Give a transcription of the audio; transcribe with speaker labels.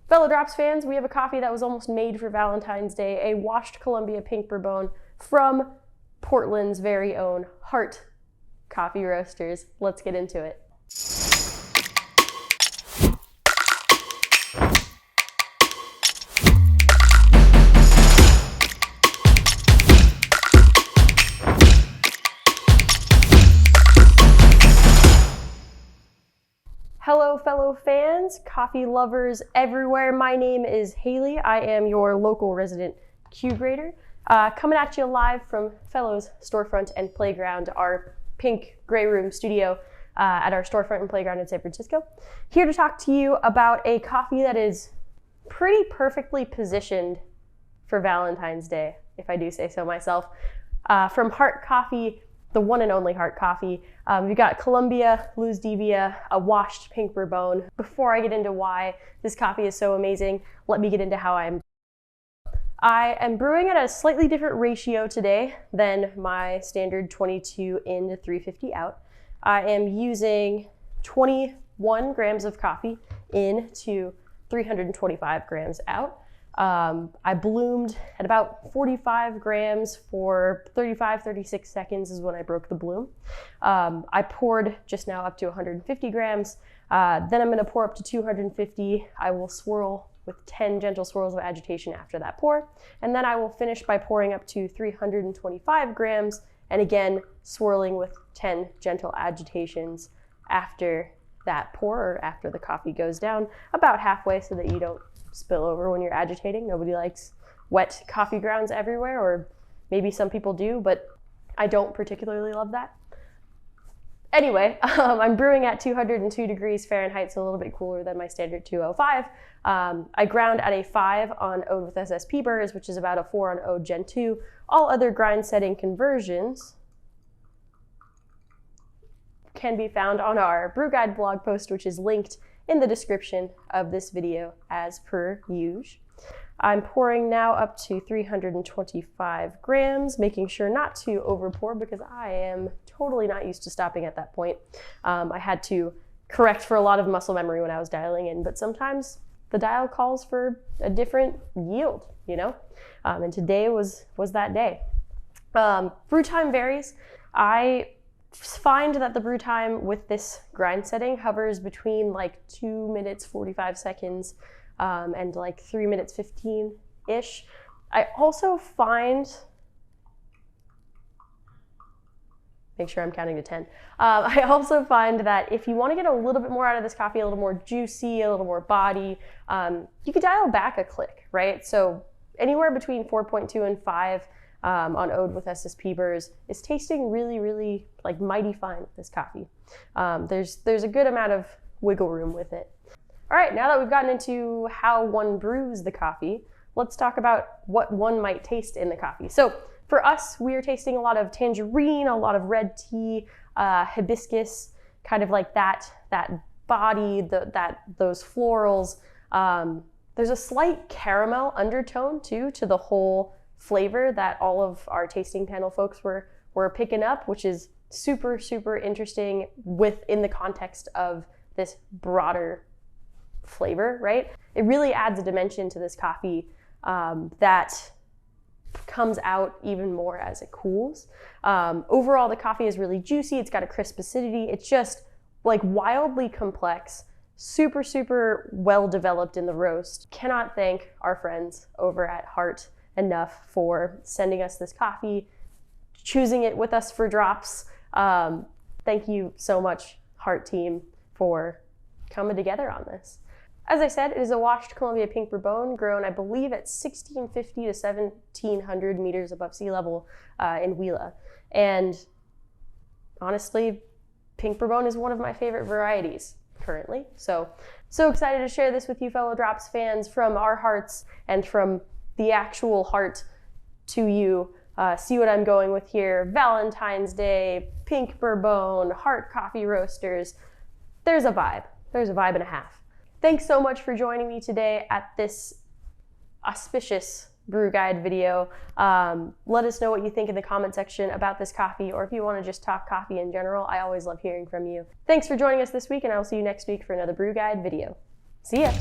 Speaker 1: Fellow Drops fans, we have a coffee that was almost made for Valentine's Day, a washed Colombia Pink Bourbon from Portland's very own Heart Coffee Roasters. Let's get into it. Hello, fellow fans, coffee lovers everywhere. My name is Haley. I am your local resident Q grader, coming at you live from Fellows Storefront and Playground, our pink gray room studio at our storefront and playground in San Francisco. Here to talk to you about a coffee that is pretty perfectly positioned for Valentine's Day, if I do say so myself. From Heart Coffee, the one and only Heart Coffee. We've got Colombia Luz Divia, a washed Pink Bourbon. Before I get into why this coffee is so amazing, let me get into how I am brewing at a slightly different ratio today than my standard 22 in to 350 out. I am using 21 grams of coffee in to 325 grams out. I bloomed at about 45 grams for 36 seconds is when I broke the bloom. I poured just now up to 150 grams. Then I'm going to pour up to 250. I will swirl with 10 gentle swirls of agitation after that pour. And then I will finish by pouring up to 325 grams and again swirling with 10 gentle agitations after that pour, or after the coffee goes down about halfway, so that you don't spill over when you're agitating. Nobody likes wet coffee grounds everywhere, or maybe some people do, but I don't particularly love that. Anyway, I'm brewing at 202 degrees Fahrenheit, so a little bit cooler than my standard 205. I ground at a 5 on Ode with SSP burrs, which is about a 4 on Ode Gen 2. All other grind setting conversions can be found on our brew guide blog post, which is linked in the description of this video as per usual. I'm pouring now up to 325 grams, making sure not to over pour because I am totally not used to stopping at that point. I had to correct for a lot of muscle memory when I was dialing in, but sometimes the dial calls for a different yield, you know? And today was that day. Brew time varies. I find that the brew time with this grind setting hovers between like 2 minutes 45 seconds and like 3 minutes 15-ish. I also find, make sure I'm counting to 10. I also find that if you want to get a little bit more out of this coffee, a little more juicy, a little more body, you could dial back a click, right? So anywhere between 4.2 and 5 on Ode with SSP burrs is tasting really, really like mighty fine with this coffee. There's a good amount of wiggle room with it. All right, now that we've gotten into how one brews the coffee, let's talk about what one might taste in the coffee. So for us, we are tasting a lot of tangerine, a lot of red tea, hibiscus, kind of like that body, those florals. There's a slight caramel undertone too to the whole flavor that all of our tasting panel folks were picking up, which is super, super interesting within the context of this broader flavor, right? It really adds a dimension to this coffee that comes out even more as it cools. Overall, the coffee is really juicy. It's got a crisp acidity. It's just like wildly complex, super, super well developed in the roast. Cannot thank our friends over at Heart enough for sending us this coffee, choosing it with us for drops. Thank you so much, Heart team, for coming together on this. As I said, it is a washed Colombia Pink Bourbon grown, I believe, at 1650 to 1700 meters above sea level in Huila. And honestly, Pink Bourbon is one of my favorite varieties currently. So excited to share this with you, fellow Drops fans, from our hearts and from the actual heart to you. See what I'm going with here. Valentine's Day, Pink Bourbon, Heart Coffee Roasters. There's a vibe. There's a vibe and a half. Thanks so much for joining me today at this auspicious brew guide video. Let us know what you think in the comment section about this coffee, or if you want to just talk coffee in general. I always love hearing from you. Thanks for joining us this week, and I will see you next week for another brew guide video. See ya.